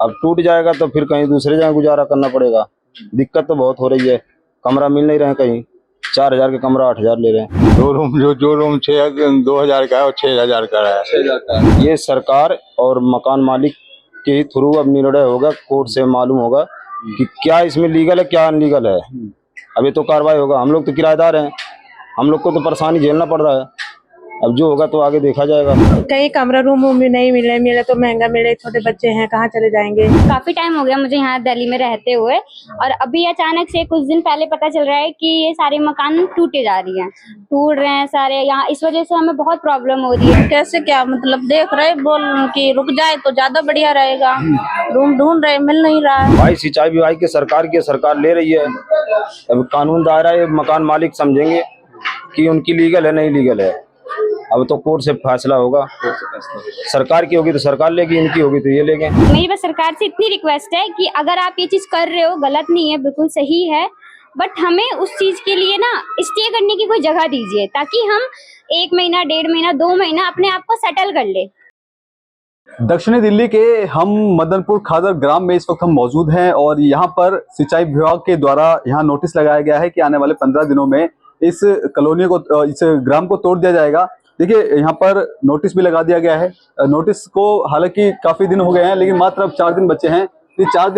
अब टूट जाएगा तो फिर कहीं दूसरे जगह गुजारा करना पड़ेगा। दिक्कत तो बहुत हो रही है, कमरा मिल नहीं रहे हैं, कहीं 4,000 का कमरा 8,000 ले रहे हैं। दो रूम 2,000 का है और 6,000 का है। 6,000 का। ये सरकार और मकान मालिक के ही थ्रू अब निर्णय होगा, कोर्ट से मालूम होगा कि क्या इसमें लीगल है क्या अनलीगल है। अब ये तो कार्रवाई होगा। हम लोग तो किराएदार हैं, हम लोग को तो परेशानी झेलना पड़ रहा है। अब जो होगा तो आगे देखा जाएगा। कहीं कमरा रूम भी नहीं मिले तो महंगा मिले, छोटे बच्चे हैं कहाँ चले जाएंगे। काफी टाइम हो गया मुझे यहाँ दिल्ली में रहते हुए, और अभी अचानक से कुछ दिन पहले पता चल रहा है कि ये सारे मकान टूटे जा रही हैं, टूट रहे हैं सारे यहाँ। इस वजह से हमें बहुत प्रॉब्लम हो रही है। कैसे क्या मतलब देख रहे बोल कि रुक जाए तो ज्यादा बढ़िया रहेगा। रूम ढूंढ रहे मिल नहीं रहा है। भाई सिंचाई विभाग की सरकार ले रही है। अब कानून दायरा ये मकान मालिक समझेंगे कि उनकी लीगल है नहीं लीगल है। अब तो कोर्ट से फैसला होगा। सरकार की होगी तो सरकार लेगी, इनकी होगी तो ये लेंगे। मेरी बस सरकार से इतनी रिक्वेस्ट है कि अगर आप ये चीज कर रहे हो, गलत नहीं है, बिल्कुल सही है, बट हमें उस चीज के लिए ना स्टे करने की कोई जगह दीजिए, ताकि हम 1 महीना 1.5 महीना 2 महीना अपने आप को सेटल कर ले। दक्षिणी दिल्ली के हम मदनपुर खादर ग्राम में इस वक्त हम मौजूद हैं और यहाँ पर सिंचाई विभाग के द्वारा यहाँ नोटिस लगाया गया है कि आने वाले 15 दिनों में इस कॉलोनी को, इस ग्राम को तोड़ दिया जाएगा। देखिए यहाँ पर नोटिस भी लगा दिया गया है। नोटिस को हालांकि काफी दिन हो गए हैं, लेकिन मात्र अब 4 दिन बचे हैं। ये 4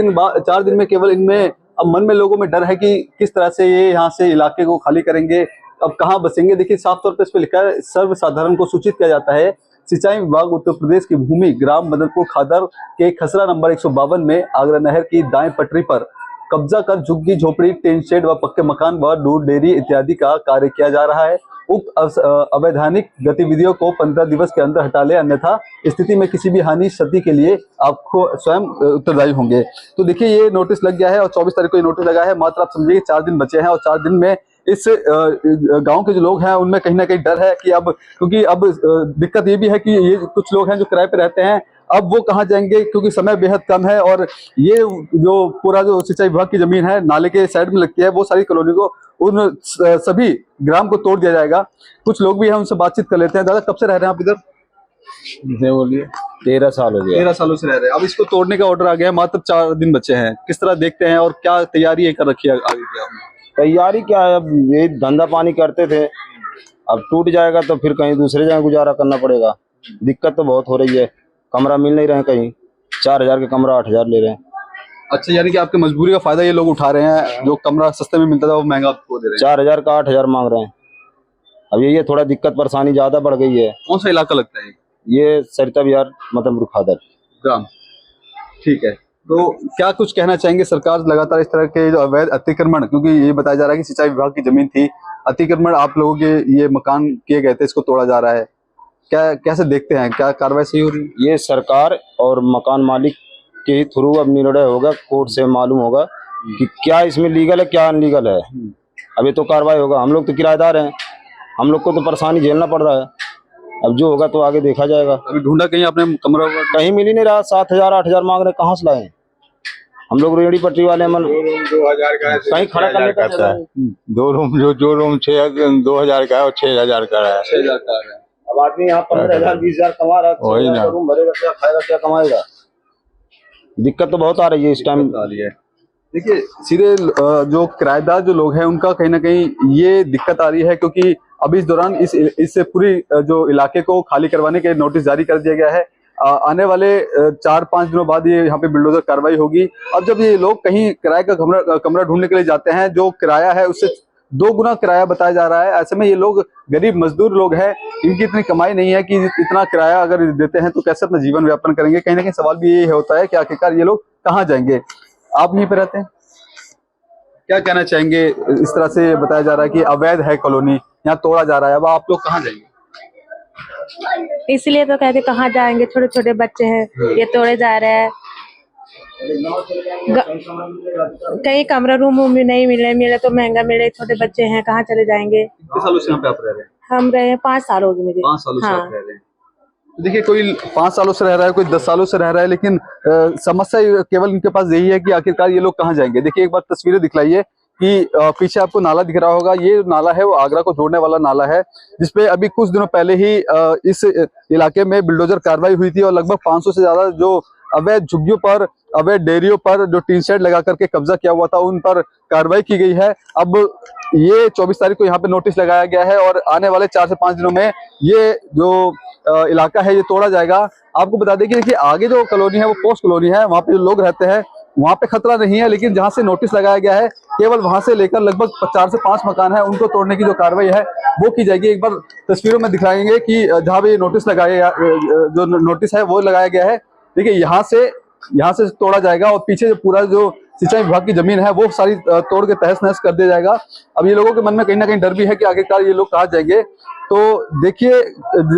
दिन में केवल इनमें अब मन में लोगों में डर है कि किस तरह से ये यहाँ से इलाके को खाली करेंगे, अब कहाँ बसेंगे। देखिए साफ तौर पर इस पर लिखा है, सर्वसाधारण को सूचित किया जाता है। सिंचाई विभाग उत्तर प्रदेश की भूमि ग्राम मदनपुर खादर के खसरा नंबर 152 में आगरा नहर की दाएं पटरी पर कब्जा कर झुग्गी झोपड़ी, टेंट शेड व पक्के मकान व दूध डेयरी इत्यादि का कार्य किया जा रहा है। उक्त अवैधानिक गतिविधियों को 15 दिवस के अंदर हटा ले, अन्यथा स्थिति में किसी भी हानि क्षति के लिए आपको स्वयं उत्तरदायी होंगे। तो देखिए ये नोटिस लग गया है और 24 तारीख को ये नोटिस लगा है। मात्र आप समझिए 4 दिन बचे हैं और 4 दिन में इस गांव के जो लोग हैं उनमें कहीं ना कहीं डर है कि अब, क्योंकि अब दिक्कत ये भी है कि ये कुछ लोग हैं जो किराए पे रहते हैं, अब वो कहाँ जाएंगे, क्योंकि समय बेहद कम है। और ये जो पूरा जो सिंचाई विभाग की जमीन है नाले के साइड में लगती है, वो सारी कॉलोनी को, उन सभी ग्राम को तोड़ दिया जाएगा। कुछ लोग भी हैं, उनसे बातचीत कर लेते हैं। दादा कब से रह रहे हैं आप इधर? बोलिए। 13 साल हो गया। 13 सालों से रह रहे हैं। अब इसको तोड़ने का ऑर्डर आ गया है, मात्र 4 दिन बचे हैं। किस तरह देखते हैं और क्या तैयारी कर रखी है आगे की आपने? तैयारी क्या है, अब ये धंधा पानी करते थे, अब टूट जाएगा तो फिर कहीं दूसरे जगह गुजारा करना पड़ेगा। दिक्कत तो बहुत हो रही है, कमरा मिल नहीं रहे हैं, कहीं 4,000 का कमरा 8,000 ले रहे हैं। अच्छा, यानी कि आपकी मजबूरी का फायदा ये लोग उठा रहे हैं, जो कमरा सस्ते में मिलता था वो महंगा आपको दे रहे हैं। 4,000 का 8,000 मांग रहे हैं। अब ये थोड़ा दिक्कत परेशानी ज्यादा बढ़ गई है। कौन सा इलाका लगता है ये सरिता विहार मदनपुर खादर ग्राम? ठीक है, तो क्या कुछ कहना चाहेंगे? सरकार लगातार इस तरह के जो अवैध अतिक्रमण, क्योंकि ये बताया जा रहा है कि सिंचाई विभाग की जमीन थी, अतिक्रमण आप लोगों के ये मकान किए गए थे, इसको तोड़ा जा रहा है, क्या कैसे देखते हैं? क्या कार्रवाई सही हो रही है? ये सरकार और मकान मालिक के ही थ्रू अब निर्णय होगा, कोर्ट से मालूम होगा कि क्या इसमें लीगल है क्या अनलीगल है। अब ये तो कार्रवाई होगा। हम लोग तो किराएदार हैं, हम लोग को तो परेशानी झेलना पड़ रहा है। अब जो होगा तो आगे देखा जाएगा। अभी ढूंढा कहीं आपने कमरा? कहीं मिल ही नहीं रहा। 7,000 8,000 मांग रहे, कहाँ से लाए? हम लोग रेहड़ी पटरी वाले मन 2,000 का है, कहीं खड़ा करने का है। दो रूम 2,000 का है और 6,000 का है। 6,000 का है। अब आदमी यहाँ 15,000 20,000 कमा रहा है, वही ना। रूम भरेगा क्या, खाएगा क्या, कमाएगा? दिक्कत तो बहुत आ रही है इस टाइम। देखिए सीधे जो किराएदार जो लोग हैं उनका कहीं ना कहीं ये दिक्कत आ रही है, क्योंकि अभी इस दौरान इससे पूरी जो इलाके को खाली करवाने के नोटिस जारी कर दिया गया है। आने वाले 4-5 दिनों बाद ये यहाँ पे बिल्डोजर कार्रवाई होगी। अब जब ये लोग कहीं किराए का कमरा ढूंढने के लिए जाते हैं, जो किराया है उससे 2 गुना किराया बताया जा रहा है। ऐसे में ये लोग गरीब मजदूर लोग हैं, इनकी इतनी कमाई नहीं है कि इतना किराया अगर देते हैं तो कैसे अपना जीवन व्यापन करेंगे। कहीं ना कहीं सवाल भी ये होता है कि आखिरकार ये लोग कहाँ जाएंगे। आप यहीं पे रहते हैं, क्या कहना चाहेंगे? इस तरह से बताया जा रहा है कि अवैध है कॉलोनी, यहाँ तोड़ा जा रहा है, अब आप लोग कहाँ जाएंगे? इसलिए तो कहते कहाँ जाएंगे, छोटे छोटे बच्चे हैं, ये तोड़े जा रहे हैं। कहीं कमरा रूम भी नहीं मिले तो महंगा मिले, छोटे बच्चे हैं कहाँ चले जाएंगे। कितने सालों से यहाँ पे आप रह रहे हैं? हम रहे हैं 5 साल हो गए मुझे। 5 सालों से हाँ। आप रह रहे हैं। देखिए कोई 5 सालों से रह रहा है, कोई 10 सालों से रह रहा है, लेकिन समस्या केवल इनके पास यही है कि आखिरकार ये लोग कहाँ जाएंगे। देखिए एक बार तस्वीरें दिखलाइए कि पीछे आपको नाला दिख रहा होगा, ये नाला है वो आगरा को जोड़ने वाला नाला है, जिसपे अभी कुछ दिनों पहले ही इस इलाके में बिल्डोजर कार्रवाई हुई थी और लगभग 500 से ज्यादा जो अवैध झुग्गियों पर, अवैध डेयरियों पर जो टीन शेड लगा करके कब्जा किया हुआ था उन पर कार्रवाई की गई है। अब ये 24 तारीख को यहाँ पे नोटिस लगाया गया है और आने वाले 4 से 5 दिनों में ये जो इलाका है ये तोड़ा जाएगा। आपको बता दें कि देखिए आगे जो कॉलोनी है वो पोस्ट कॉलोनी है, वहाँ पे जो लोग रहते हैं वहाँ पे खतरा नहीं है, लेकिन जहाँ से नोटिस लगाया गया है केवल वहां से लेकर लगभग 4 से 5 मकान है उनको तोड़ने की जो कार्रवाई है वो की जाएगी। एक बार तस्वीरों में दिखाएंगे कि जहाँ पे नोटिस लगाया, जो नोटिस है वो लगाया गया है। देखिए यहाँ से तोड़ा जाएगा और पीछे जो पूरा जो सिंचाई विभाग की जमीन है वो सारी तोड़ के तहस नहस कर दिया जाएगा। अब ये लोगों के मन में कहीं ना कहीं डर भी है कि आखिरकार ये लोग कहाँ जाएंगे। तो देखिए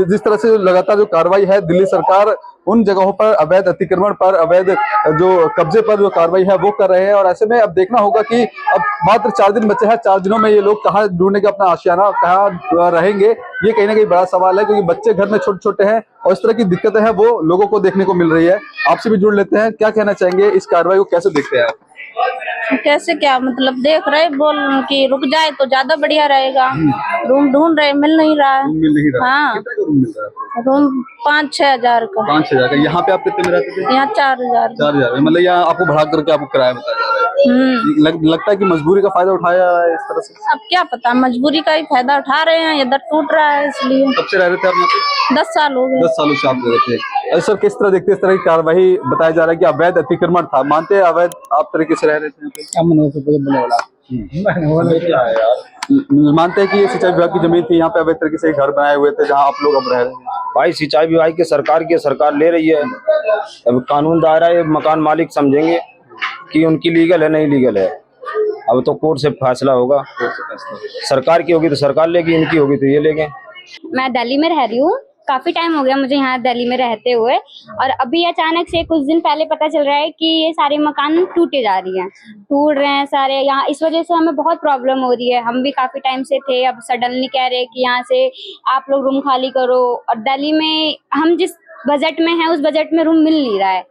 जिस तरह से लगातार जो कार्रवाई है, दिल्ली सरकार उन जगहों पर अवैध अतिक्रमण पर, अवैध जो कब्जे पर जो कार्रवाई है वो कर रहे हैं। और ऐसे में अब देखना होगा कि अब मात्र 4 दिन बचे हैं, 4 दिनों में ये लोग कहाँ ढूंढने का अपना आशियाना, कहाँ रहेंगे, ये कहीं ना कहीं बड़ा सवाल है, क्योंकि बच्चे घर में छोटे छोटे हैं और इस तरह की दिक्कतें हैं वो लोगों को देखने को मिल रही है। आपसे भी जुड़ लेते हैं, क्या कहना चाहेंगे, इस कार्रवाई को कैसे देखते हैं आप? कैसे क्या मतलब देख रहे बोल कि रुक जाए तो ज्यादा बढ़िया रहेगा। रूम ढूंढ रहे, मिल नहीं रहा है। मिल नहीं रहा। हाँ, कितना का रूम मिल रहा है आपको? रूम 5-6 हजार का। 5-6 हजार का। यहाँ पे आप कितने में रहते थे? यहाँ 4,000। 4 हजार। मतलब यहाँ आपको बढ़ा करके आपको किराया बताया जा रहा है। लगता है कि मजबूरी का फायदा उठाया जा रहा है इस तरह से। अब क्या पता, मजबूरी का ही फायदा उठा रहे हैं, इधर टूट रहा है इसलिए। कब से रह रहे थे आप यहाँ पे? 10 साल हो गए। 10 सालों से आप रह रहे थे। सर किस तरह देखते हैं इस तरह की कार्रवाई? बताया जा रहा है कि अवैध अतिक्रमण था, मानते हैं अवैध आप तरीके से रह रहे थे मानते हैं कि ये सिंचाई विभाग की जमीन थी, यहाँ पे अवैध तरीके से घर बनाए हुए थे जहाँ आप लोग अब रह रहे हैं? भाई सिंचाई विभाग की सरकार ले रही है। अब कानून दायरा ये मकान मालिक समझेंगे कि उनकी लीगल है नहीं लीगल है। अब तो कोर्ट से फैसला होगा। सरकार की होगी तो सरकार लेगी, इनकी होगी तो ये लेंगे। मैं दिल्ली में रह रही हूँ, काफी टाइम हो गया मुझे यहाँ दिल्ली में रहते हुए, और अभी अचानक से कुछ दिन पहले पता चल रहा है कि ये सारे मकान टूटे जा रही हैं, टूट रहे हैं सारे यहाँ। इस वजह से हमें बहुत प्रॉब्लम हो रही है। हम भी काफी टाइम से थे, अब सडनली कह रहे हैं कि यहाँ से आप लोग रूम खाली करो, और दिल्ली में हम जिस बजट में हैं उस बजट में रूम मिल नहीं रहा है।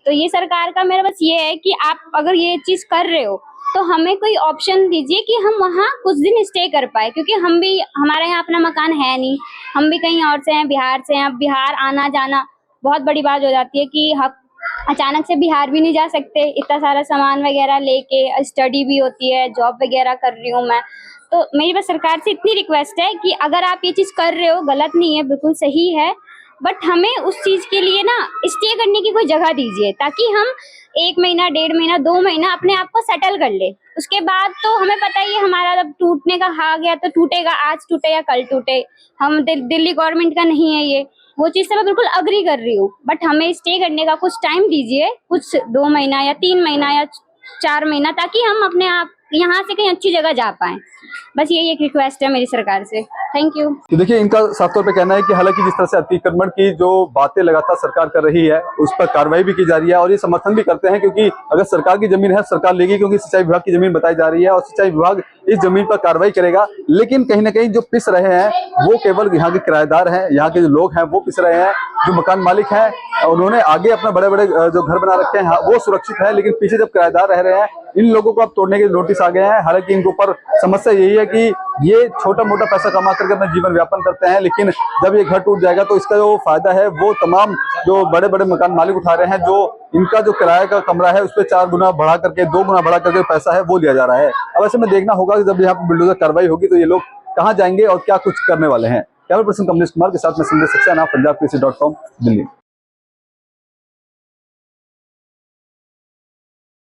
तो ये सरकार का मेरा बस ये है कि आप अगर ये चीज कर रहे हो तो हमें कोई ऑप्शन दीजिए कि हम वहाँ कुछ दिन स्टे कर पाए, क्योंकि हम भी, हमारा यहाँ अपना मकान है नहीं, हम भी कहीं और से हैं, बिहार से हैं। अब बिहार आना जाना बहुत बड़ी बात हो जाती है कि हम अचानक से बिहार भी नहीं जा सकते, इतना सारा सामान वगैरह लेके, स्टडी भी होती है, जॉब वगैरह कर रही हूँ मैं। तो मेरी बस सरकार से इतनी रिक्वेस्ट है कि अगर आप ये चीज कर रहे हो, गलत नहीं है, बिल्कुल सही है, बट हमें उस चीज के लिए ना स्टे करने की कोई जगह दीजिए, ताकि हम 1 महीना, 1.5 महीना, 2 महीना अपने आप को सेटल कर ले। उसके बाद तो हमें पता ही है हमारा जब टूटने का आ गया तो टूटेगा, आज टूटे या कल टूटे। हम दिल्ली गवर्नमेंट का नहीं है ये, वो चीज से मैं बिल्कुल अग्री कर रही हूँ, बट हमें स्टे करने का कुछ टाइम दीजिए, कुछ 2 महीना या 3 महीना या 4 महीना, ताकि हम अपने आप यहाँ से कहीं अच्छी जगह जा पाए। बस यही एक रिक्वेस्ट है मेरी सरकार से। Thank you. तो देखिए इनका साफ तौर पे कहना है कि हालांकि जिस तरह से अतिक्रमण की जो बातें लगातार सरकार कर रही है उस पर कार्रवाई भी की जा रही है, और ये समर्थन भी करते हैं, क्योंकि अगर सरकार की जमीन है सरकार लेगी, क्योंकि सिंचाई विभाग की जमीन बताई जा रही है और सिंचाई विभाग इस जमीन पर कार्रवाई करेगा। लेकिन कहीं ना कहीं जो पिस रहे हैं वो केवल यहाँ के किराएदार हैं, यहाँ के जो लोग हैं वो पिस रहे हैं। जो मकान मालिक हैं उन्होंने आगे अपने बड़े बड़े जो घर बना रखे हैं वो सुरक्षित है, लेकिन पीछे जब किराएदार रह रहे हैं इन लोगों को अब तोड़ने के नोटिस आ गए हैं। हालांकि इनके ऊपर समस्या यही है कि ये छोटा मोटा पैसा कमा करके अपना जीवन व्यापन करते हैं, लेकिन जब ये घर टूट जाएगा तो इसका जो फायदा है वो तमाम जो बड़े बड़े मकान मालिक उठा रहे हैं। जो इनका जो किराए का कमरा है उस पर 4 गुना बढ़ा करके, 2 गुना बढ़ा करके पैसा है वो लिया जा रहा है। अब ऐसे में देखना होगा कि जब यहाँ पर बुलडोजर कार्रवाई होगी तो ये लोग कहाँ जाएंगे और क्या कुछ करने वाले हैं। कैमरा पर्सन कमलेश कुमार के साथ में संजय सक्सेना, पंजाब केसरी.com, दिल्ली।